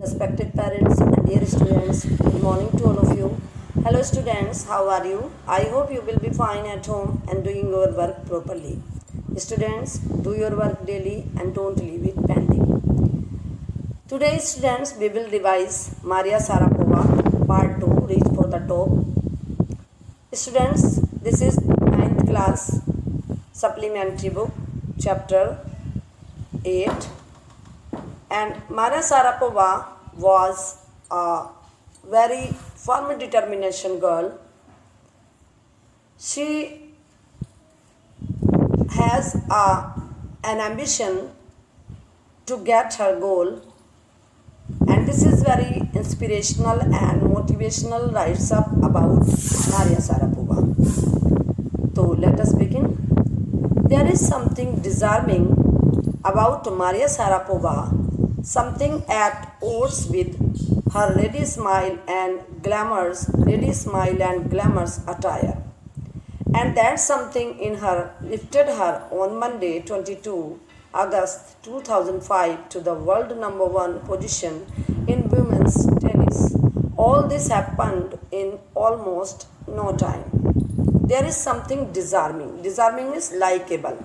respected parents and dear students, good morning to all of you. Hello students, how are you? I hope you will be fine at home and doing your work properly. Students, do your work daily and don't leave it pending. Today students, we will revise Maria Sharapova part 2, Reach for the Top. Students, this is 9th class supplementary book, chapter 8. And Maria Sharapova was a very firm determination girl. She has an ambition to get her goal, and this is very inspirational and motivational writes up about Maria Sharapova. So let us begin. There is something disarming about Maria Sharapova, something at odds with her ready smile and glamorous attire. And that something in her lifted her on Monday, 22 August 2005 to the world #1 position in women's tennis. All this happened in almost no time. There is something disarming. Disarming is likable.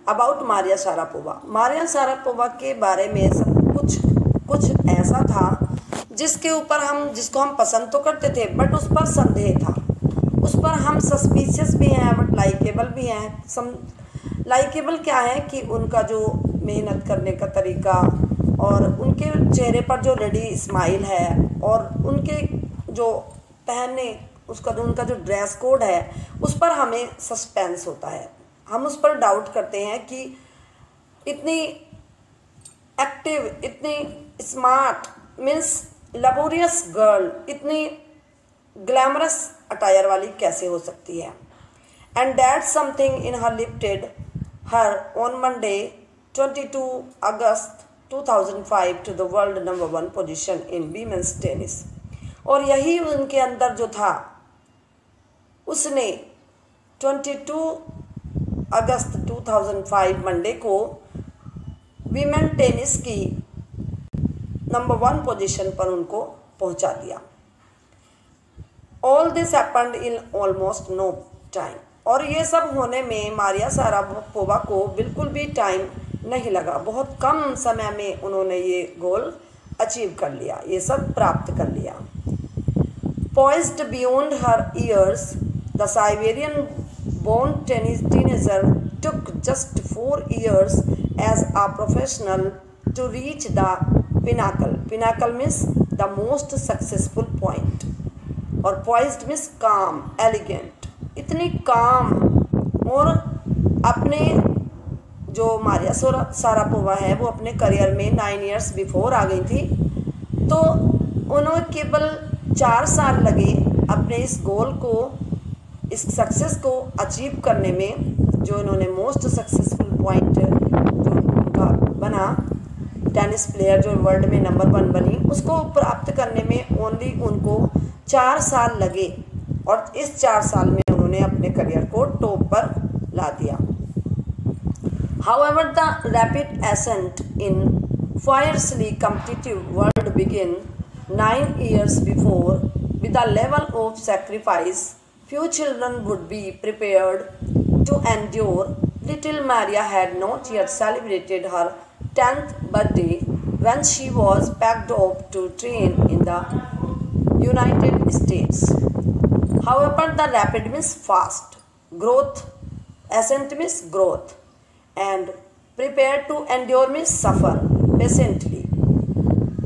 About Maria Sharapova. Maria Sharapova के बारे में सब कुछ ऐसा था जिसको हम पसंद तो करते थे, बट उस पर संदेह था. उस पर हम सस्पिशियस भी हैं बट लाइकेबल भी हैं. लाइकेबल क्या है कि उनका जो मेहनत करने का तरीका और उनके चेहरे पर जो रेडी स्माइल है और उनके जो पहनने उनका जो ड्रेस कोड है उस पर हमें सस्पेंस होता है. हम उस पर डाउट करते हैं कि इतनी एक्टिव, इतनी स्मार्ट मीन्स लबोरियस गर्ल इतनी ग्लैमरस अटायर वाली कैसे हो सकती है. And that something in her lifted her on Monday 22 August 2005 to the world #1 position in women's tennis. और यही उनके अंदर जो था उसने 22 अगस्त 2005 मंडे को वीमेन टेनिस की #1 पोजीशन पर उनको पहुंचा दिया. All this happened in almost no time. और ये सब होने में मारिया शारापोवा को बिल्कुल भी टाइम नहीं लगा. बहुत कम समय में उन्होंने ये गोल अचीव कर लिया, ये सब प्राप्त कर लिया. Poised beyond her years, the Siberian born teenager took just 4 years as a professional to reach the pinnacle. Pinnacle means the most successful point. और poised means calm, elegant. इतनी calm और अपने जो मारिया शारापोवा है वो अपने career में 9 years before आ गई थी. तो उन्हें केवल 4 साल लगे अपने इस गोल को, इस सक्सेस को अचीव करने में. जो इन्होंने मोस्ट सक्सेसफुल पॉइंट जो उनका बना, टेनिस प्लेयर जो वर्ल्ड में #1 बनी, उसको प्राप्त करने में ओनली उनको 4 साल लगे. और इस 4 साल में उन्होंने अपने करियर को टॉप पर ला दिया. However the rapid ascent in fiercely competitive world begin 9 years before with a level of sacrifice few children would be prepared to endure. Little Maria had not yet celebrated her 10th birthday when she was packed off to train in the United States. However, the rapid means fast, growth, ascent means growth, and prepared to endure means suffer patiently.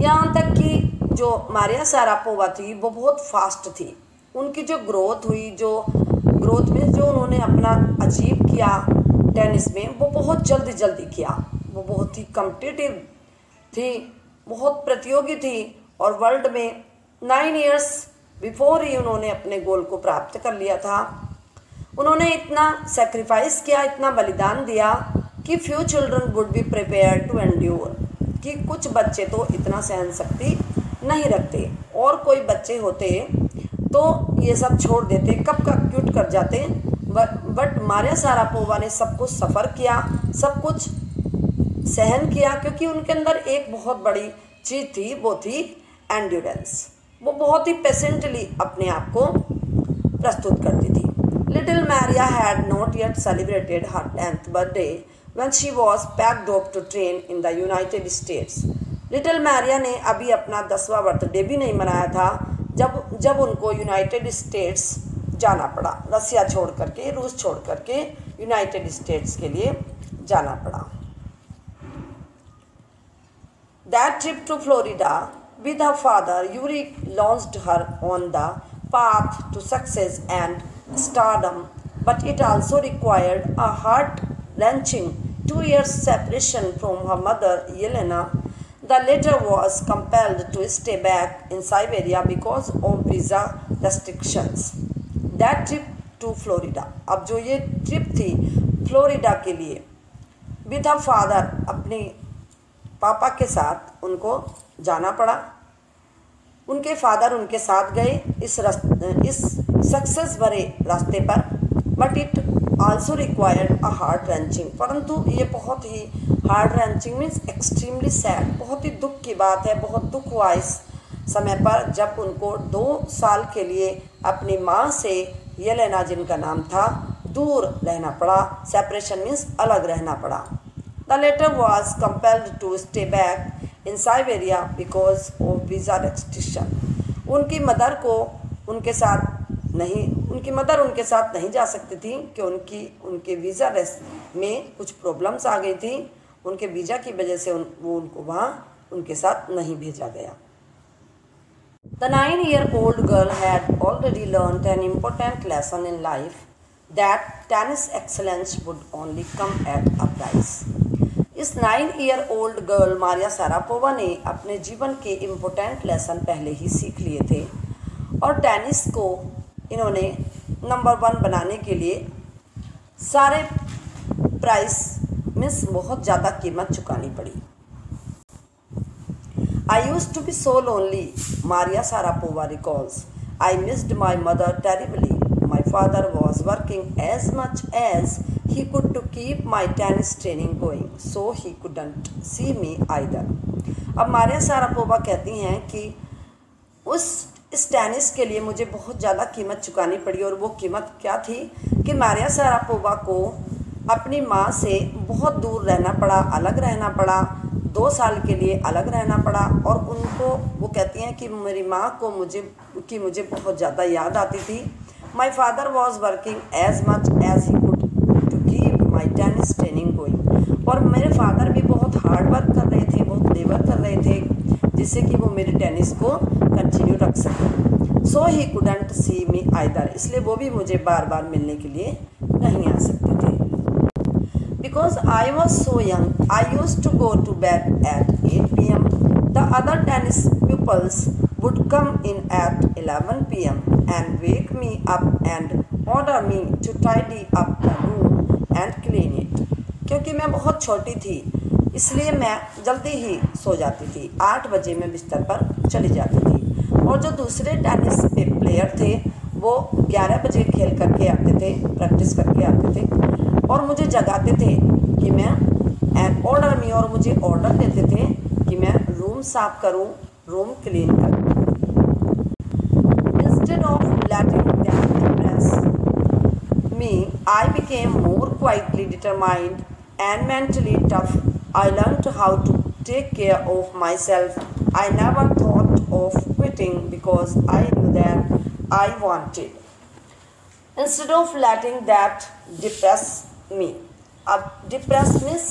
यहाँ तक कि जो Maria Sharapova थी वो बहुत fast थी. उनकी जो ग्रोथ हुई, जो ग्रोथ में जो उन्होंने अपना अचीव किया टेनिस में, वो बहुत जल्दी किया. वो बहुत ही कम्पिटिटिव थी, बहुत प्रतियोगी थी और वर्ल्ड में 9 years बिफोर ही उन्होंने अपने गोल को प्राप्त कर लिया था. उन्होंने इतना सेक्रीफाइस किया, इतना बलिदान दिया कि few children would be prepared to endure, कि कुछ बच्चे तो इतना सहन शक्ति नहीं रखते और कोई बच्चे होते तो ये सब छोड़ देते, कब का क्विट कर जाते. बट मारिया शारापोवा ने सब कुछ सफ़र किया, सब कुछ सहन किया, क्योंकि उनके अंदर एक बहुत बड़ी चीज थी वो थी एंड्योरेंस। वो बहुत ही पेशेंटली अपने आप को प्रस्तुत करती थी। Little Maria had not yet celebrated her 10th birthday when she was packed off to train in the United States. Little Maria ने अभी अपना 10वां बर्थडे भी नहीं मनाया था जब उनको यूनाइटेड स्टेट्स जाना पड़ा, रसिया छोड़ करके, रूस छोड़ करके यूनाइटेड स्टेट्स के लिए जाना पड़ा। That trip to Florida with her father, Yuri launched her on the path to success and stardom, but it also required a heart-wrenching 2 years separation from her mother, Yelena. The latter was compelled to stay back in Siberia because of visa restrictions. That trip to Florida. अब जो ये trip थी Florida के लिए, with her father, अपने पापा के साथ उनको जाना पड़ा। उनके फादर उनके साथ गए इस सक्सेस भरे रास्ते पर, but it also required a heart wrenching, परंतु ये बहुत ही heart wrenching means extremely sad, बहुत ही दुख की बात है, बहुत दुख हुआ इस समय पर जब उनको 2 साल के लिए अपनी माँ से, येलेना जिनका नाम था, दूर रहना पड़ा। सेपरेशन मीन्स अलग रहना पड़ा। The latter was compelled to stay back in Siberia because of visa restriction. उनकी मदर उनके साथ नहीं जा सकती थी कि उनके वीज़ा में कुछ प्रॉब्लम्स आ गई थी। उनके वीज़ा की वजह से वो उनको वहाँ उनके साथ नहीं भेजा गया। The 9-year-old girl had already learned an important lesson in life, that tennis excellence would only come at a price. इस 9-year-old गर्ल मारिया शारापोवा ने अपने जीवन के इम्पोर्टेंट लेसन पहले ही सीख लिए थे और टेनिस को इन्होंने नंबर 1 बनाने के लिए सारे प्राइस मीन्स बहुत ज़्यादा कीमत चुकानी पड़ी। I used to be so lonely, Maria Sharapova recalls. I missed my mother terribly. My father was working as much as he could to keep my tennis training going, so he couldn't see me either. अब Maria Sharapova कहती हैं कि इस tennis के लिए मुझे बहुत ज़्यादा कीमत चुकानी पड़ी, और वो कीमत क्या थी कि मारिया शारापोवा को अपनी माँ से बहुत दूर रहना पड़ा, अलग रहना पड़ा, 2 साल के लिए अलग रहना पड़ा। और वो कहती हैं कि मेरी माँ को मुझे बहुत ज़्यादा याद आती थी। My father was working as much as he could to keep my tennis training going. और मेरे फादर भी बहुत हार्ड वर्क कर रहे थे, बहुत लेबर कर रहे थे, जिससे कि वो मेरे टेनिस को कंटिन्यू रख सकें। So he couldn't see me either. इसलिए वो भी मुझे बार बार मिलने के लिए नहीं आ सकते थे। Because I was so young, I used to go to bed at 8 p.m. The other tennis pupils would come in at 11 p.m. and wake me up and order me to tidy up the room and clean it. क्योंकि मैं बहुत छोटी थी इसलिए मैं जल्दी ही सो जाती थी। 8 बजे मैं बिस्तर पर चली जाती थी और जो दूसरे टेनिस प्लेयर थे वो 11 बजे खेल करके आते थे, प्रैक्टिस करके आते थे और मुझे जगाते थे कि मैं एंड ऑर्डर मी, और मुझे ऑर्डर देते थे कि मैं रूम साफ करूं, रूम क्लीन करूं। Instead of letting them depress me, I became more quietly determined and mentally tough. I learned how to take care of myself. I never thought of quitting because I knew that I wanted. Instead of letting that depress me. अब depress means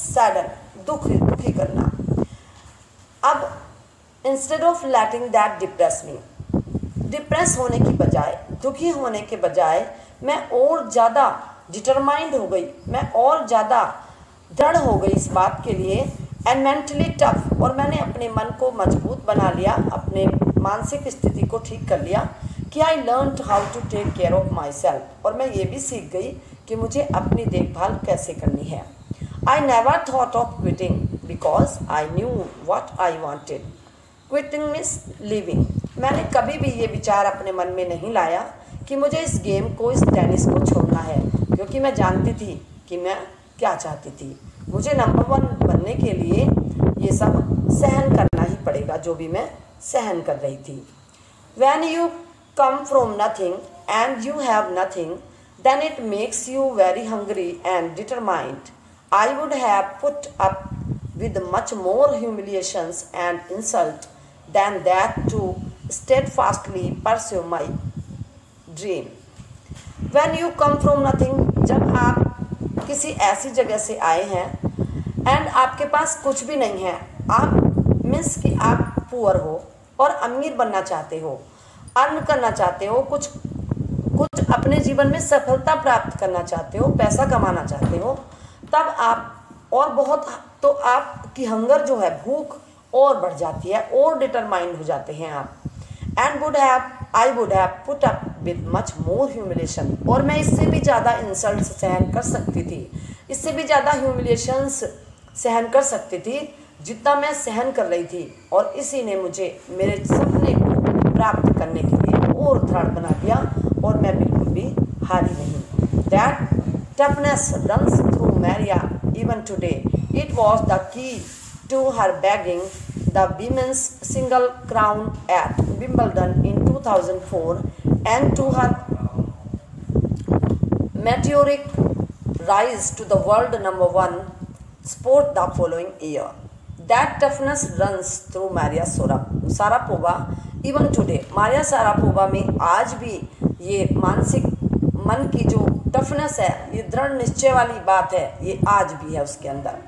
sadden, दुखी करना। अब instead of letting that depress me, depress होने की बजाय, दुखी होने के बजाय मैं और ज़्यादा डिटरमाइंड हो गई, मैं और ज़्यादा दृढ़ हो गई इस बात के लिए। एंड मेंटली टफ, और मैंने अपने मन को मजबूत बना लिया, अपने मानसिक स्थिति को ठीक कर लिया कि I learn how to take care of myself, और मैं ये भी सीख गई कि मुझे अपनी देखभाल कैसे करनी है। I never thought of quitting because I knew what I wanted. Quitting means living. मैंने कभी भी ये विचार अपने मन में नहीं लाया कि मुझे इस गेम को, इस टेनिस को छोड़ना है, क्योंकि मैं जानती थी कि मैं क्या चाहती थी। मुझे नंबर 1 बनने के लिए ये सब सहन करना ही पड़ेगा, जो भी मैं सहन कर रही थी। When you come from nothing and you have nothing, then it makes you very hungry and determined. I would have put up with much more humiliations and insult than that to steadfastly pursue my dream. When you come from nothing, जब आप किसी ऐसी जगह से आए हैं and आपके पास कुछ भी नहीं है, आप मीन्स कि आप पुअर हो और अमीर बनना चाहते हो, अर्न करना चाहते हो, कुछ अपने जीवन में सफलता प्राप्त करना चाहते हो, पैसा कमाना चाहते हो, तब आप और बहुत तो आपकी हंगर जो है, भूख और बढ़ जाती है और डिटरमाइंड हो जाते हैं आप। And I would have put up with much more humiliation, और मैं इससे भी ज़्यादा इंसल्ट सहन कर सकती थी, इससे भी ज़्यादा ह्यूमिलेशंस सहन कर सकती थी जितना मैं सहन कर रही थी, और इसी ने मुझे मेरे सपने को प्राप्त करने के लिए और दृढ़ बना दिया, और मैं बिल्कुल भी हारी नहीं। That toughness runs through Maria even today, it was the key to her bagging the women's single crown at Wimbledon in 2004 and to her meteoric rise to the world #1 sport the following year. That toughness runs through Maria Sharapova even today. Maria Sharapova में आज भी ये मानसिक मन की जो toughness है, ये दृढ़ निश्चय वाली बात है, ये आज भी है उसके अंदर।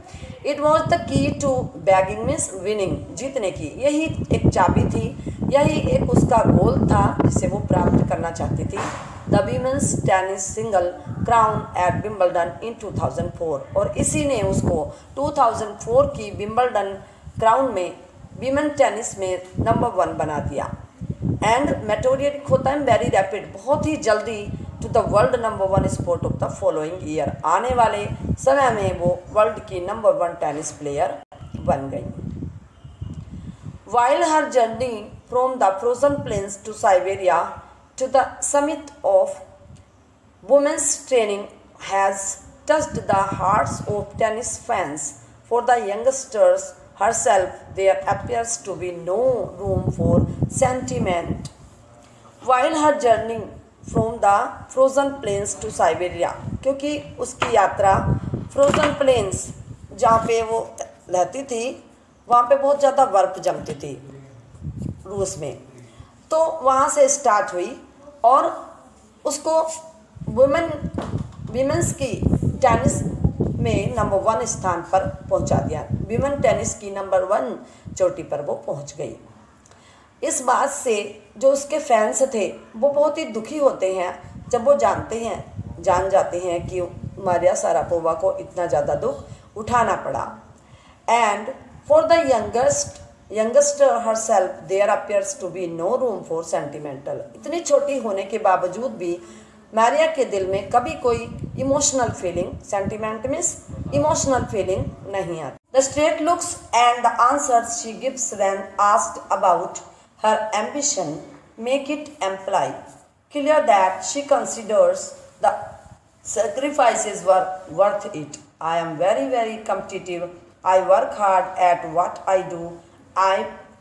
It was the key to bagging means winning, जीतने की, यही एक चाबी थी, यही एक उसका गोल था जिसे वो प्राप्त करना चाहती थी। The women's tennis single crown at Wimbledon in 2004, और इसी ने उसको 2004 की विम्बलडन क्राउन में वीमेन टेनिस में #1 बना दिया। एंड मेटोरियटिक होता है वेरी रैपिड, बहुत ही जल्दी, to the world #1 sport of the following year, आने वाले समय में वो वर्ल्ड की #1 टेनिस प्लेयर बन गई। While her journey from the frozen plains to Siberia to the summit of women's training has touched the hearts of tennis fans, for the youngsters herself there appears to be no room for sentiment. While her journey from the frozen plains to Siberia, क्योंकि उसकी यात्रा frozen planes जहाँ पे वो रहती थी वहाँ पे बहुत ज़्यादा बर्फ़ जमती थी रूस में, तो वहाँ से स्टार्ट हुई और उसको वीमेंस की टेनिस में #1 स्थान पर पहुँचा दिया। वीमेन टेनिस की #1 चोटी पर वो पहुँच गई। इस बात से जो उसके फैंस थे वो बहुत ही दुखी होते हैं जब वो जान जाते हैं कि मारिया शारापोवा को इतना ज़्यादा दुख उठाना पड़ा। And for the youngster herself there appears to be no room for sentimental, इतनी छोटी होने के बावजूद भी मारिया के दिल में कभी कोई emotional feeling, sentiment means emotional feeling नहीं आती। The straight looks and the answers she gives when asked about her ambition make it imply clear that she considers the sacrifices were worth it. I am very, very competitive. I work hard at what I do.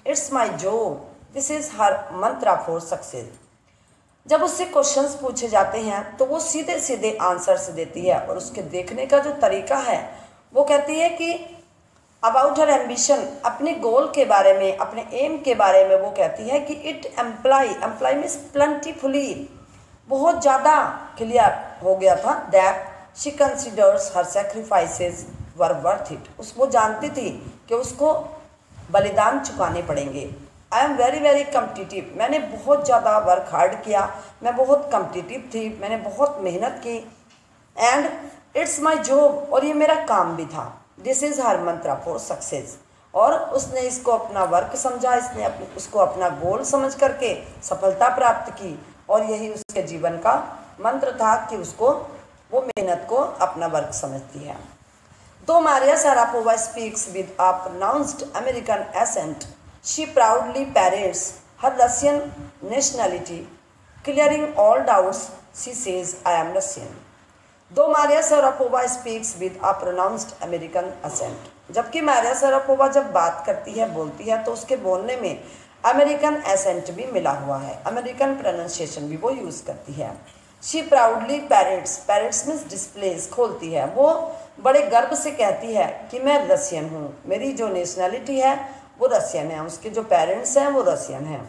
It's my job. This is her mantra for success. जब उससे questions पूछे जाते हैं तो वो सीधे सीधे answers देती है, और उसके देखने का जो तरीका है वो कहती है कि अबाउट हर एम्बिशन, अपने गोल के बारे में, अपने एम के बारे में वो कहती है कि इट एम्प्लाई मीन्स प्लेंटीफुली, बहुत ज़्यादा क्लियर हो गया था। That she considers her sacrifices were worth it, वो जानती थी कि उसको बलिदान चुकाने पड़ेंगे। I am very very competitive, मैंने बहुत ज़्यादा वर्क हार्ड किया, मैं बहुत कम्पिटिटिव थी, मैंने बहुत मेहनत की। एंड इट्स माई जॉब, और ये मेरा काम भी था। This is her Mantra for success, और उसने इसको अपना वर्क समझा, इसने उसको अपना गोल समझ करके सफलता प्राप्त की, और यही उसके जीवन का मंत्र था कि उसको वो मेहनत को अपना वर्क समझती है। तो Maria Sharapova speaks with a pronounced American accent, she proudly parades her Russian nationality, clearing all doubts she says I am Russian. Though Maria Sharapova speaks with a pronounced American accent, जबकि Maria Sharapova जब बात करती है, बोलती है, तो उसके बोलने में अमेरिकन एसेंट भी मिला हुआ है, अमेरिकन प्रोनाउंसिएशन भी वो यूज़ करती है। She proudly parrots, parrots means displace, खोलती है, वो बड़े गर्व से कहती है कि मैं रसियन हूँ, मेरी जो नेशनैलिटी है वो रसियन है, उसके जो पेरेंट्स हैं वो रसियन हैं।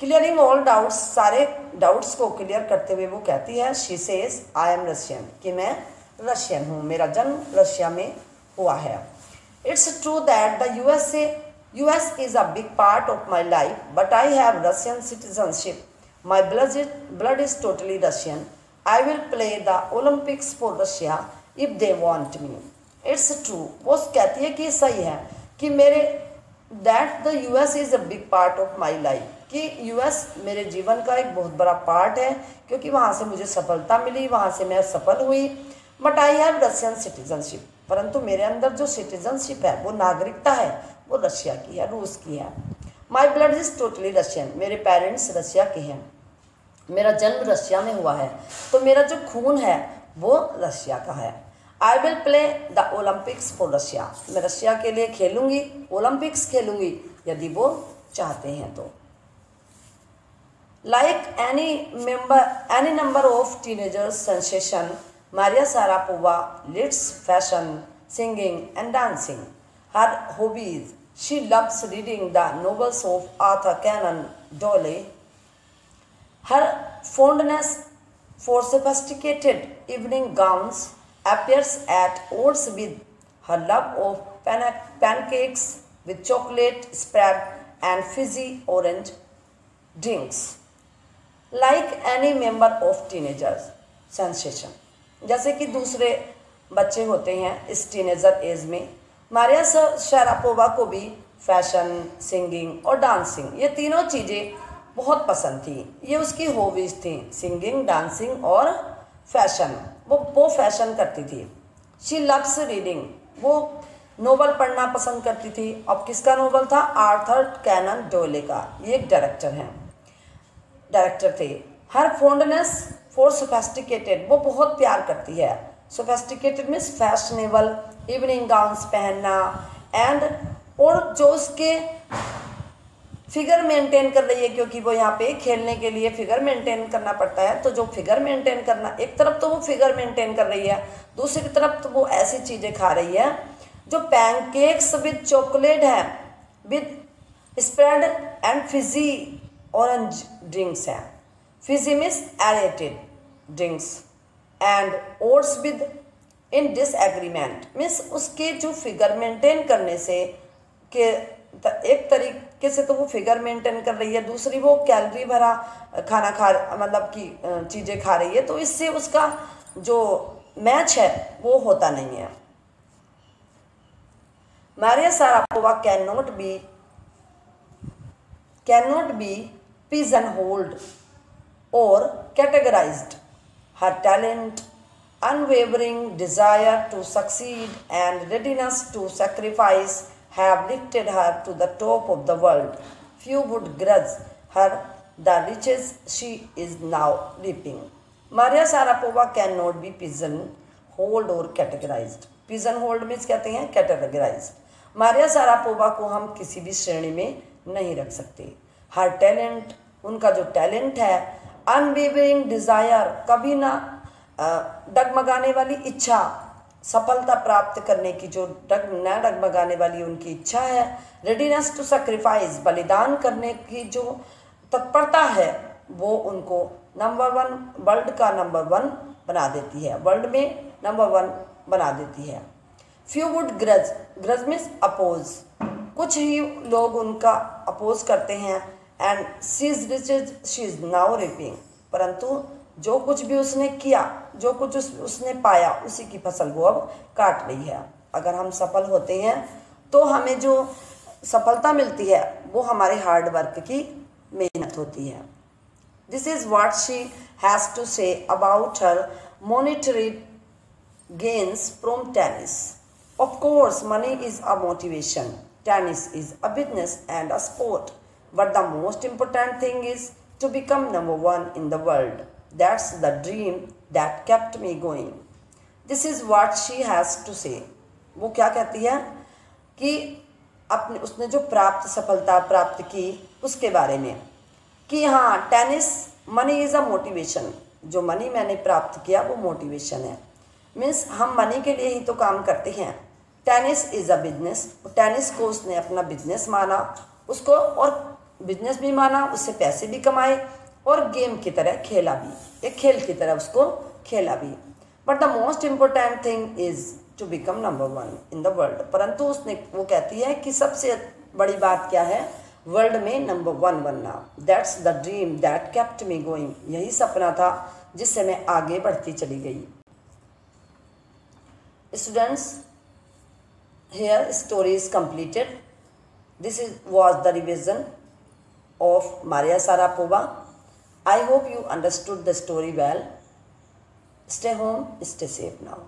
क्लियरिंग ऑल डाउट्स, सारे डाउट्स को क्लियर करते हुए वो कहती है, she says I am Russian, कि मैं रशियन हूँ, मेरा जन्म रशिया में हुआ है। It's true that the US is a big part of my life, but I have Russian citizenship. My blood is totally Russian. I will play the Olympics for Russia if they want me. It's true. वो कहती है कि सही है कि मेरे that the US is a big part of my life, कि US मेरे जीवन का एक बहुत बड़ा पार्ट है, क्योंकि वहाँ से मुझे सफलता मिली, वहाँ से मैं सफल हुई। But I have Russian citizenship, परंतु मेरे अंदर जो सिटीजनशिप है, वो नागरिकता है, वो रशिया की है, रूस की है। My blood is totally Russian, मेरे पेरेंट्स रशिया के हैं, मेरा जन्म रशिया में हुआ है, तो मेरा जो खून है वो रशिया का है। I will play the Olympics for Russia, मैं रशिया के लिए खेलूँगी, ओलंपिक्स खेलूँगी यदि वो चाहते हैं तो। Like any number of teenagers sensation, Maria Sharapova leads fashion, singing and dancing. Her hobbies: she loves reading the novels of Arthur Conan Doyle. Her fondness for sophisticated evening gowns appears at odds with her love of pancakes with chocolate spread and fizzy orange drinks. Like any member of teenagers sensation, जैसे कि दूसरे बच्चे होते हैं इस teenager as में, Maria Sharapova को भी फैशन, सिंगिंग और डांसिंग, ये तीनों चीज़ें बहुत पसंद थी। ये उसकी हॉबीज़ थी, सिंगिंग, डांसिंग और फैशन। वो फैशन करती थी। शी लव्स रीडिंग, वो नोवेल पढ़ना पसंद करती थी। अब किसका नोवेल था? आर्थर कैनन डोयले का। ये एक डायरेक्टर थे। हर फोन्डनेस फॉर सोफेस्टिकेटेड, वो बहुत प्यार करती है। Sophisticated means fashionable, evening gowns पहनना, एंड और जो उसके फिगर मेंटेन कर रही है, क्योंकि वो यहाँ पे खेलने के लिए फिगर मेंटेन करना पड़ता है, तो जो फिगर मेंटेन करना, एक तरफ तो वो फिगर मेंटेन कर रही है, दूसरी तरफ तो वो ऐसी चीज़ें खा रही है जो पैनकेक्स विद चॉकलेट है, with spread and fizzy orange drinks हैं। Fizzy means aerated drinks, and oats with in disagreement means उसके जो फिगर मेंटेन करने से के एक तरीके से तो वो फिगर मेंटेन कर रही है, दूसरी वो कैलोरी भरा खाना मतलब कि चीज़ें खा रही है, तो इससे उसका जो मैच है वो होता नहीं है। Maria Sharapova cannot be pigeonholed or categorized. Her talent, unwavering desire to succeed, and readiness to sacrifice have lifted her to the top of the world. Few would grudge her the riches she is now reaping. Maria Sharapova cannot be pigeonholed or categorized. Pigeonholed means कहते हैं categorized. Maria Sharapova को हम किसी भी श्रेणी में नहीं रख सकते। हर टैलेंट, उनका जो टैलेंट है, अनवेवरिंग डिज़ायर, कभी ना डगमगाने वाली इच्छा, सफलता प्राप्त करने की जो न डगमगाने वाली उनकी इच्छा है, रेडीनेस टू सैक्रिफाइस, बलिदान करने की जो तत्परता है, वो उनको नंबर 1, वर्ल्ड का नंबर 1 बना देती है, वर्ल्ड में नंबर 1 बना देती है। Few would grudge means oppose, कुछ ही लोग उनका अपोज करते हैं। And she is now reaping, परंतु जो कुछ भी उसने किया, जो कुछ उसने पाया, उसी की फसल वो अब काट रही है। अगर हम सफल होते हैं तो हमें जो सफलता मिलती है वो हमारे हार्ड वर्क की मेहनत होती है। This is what she has to say about her monetary gains from tennis. Of course, money is a motivation. Tennis is a business and a sport. But the most important thing is to become number 1 in the world. That's the dream that kept me going. This is what she has to say. वो क्या कहती है कि अपने उसने जो सफलता प्राप्त की उसके बारे में, कि हाँ tennis money is a motivation, जो मनी मैंने प्राप्त किया वो मोटिवेशन है। मीन्स हम मनी के लिए ही तो काम करते हैं। Tennis is a business, tennis को उसने अपना बिजनेस माना उसको, और बिजनेस भी माना, उससे पैसे भी कमाए और गेम की तरह खेला भी, एक खेल की तरह उसको खेला भी। But the most important thing is to become number 1 in the world. परंतु उसने वो कहती है कि सबसे बड़ी बात क्या है, वर्ल्ड में नंबर 1 बनना। That's the dream that kept me going, यही सपना था जिससे मैं आगे बढ़ती चली गई। Students, here story is completed. This was the revision of Maria Sharapova. I hope you understood the story well. Stay home, stay safe now.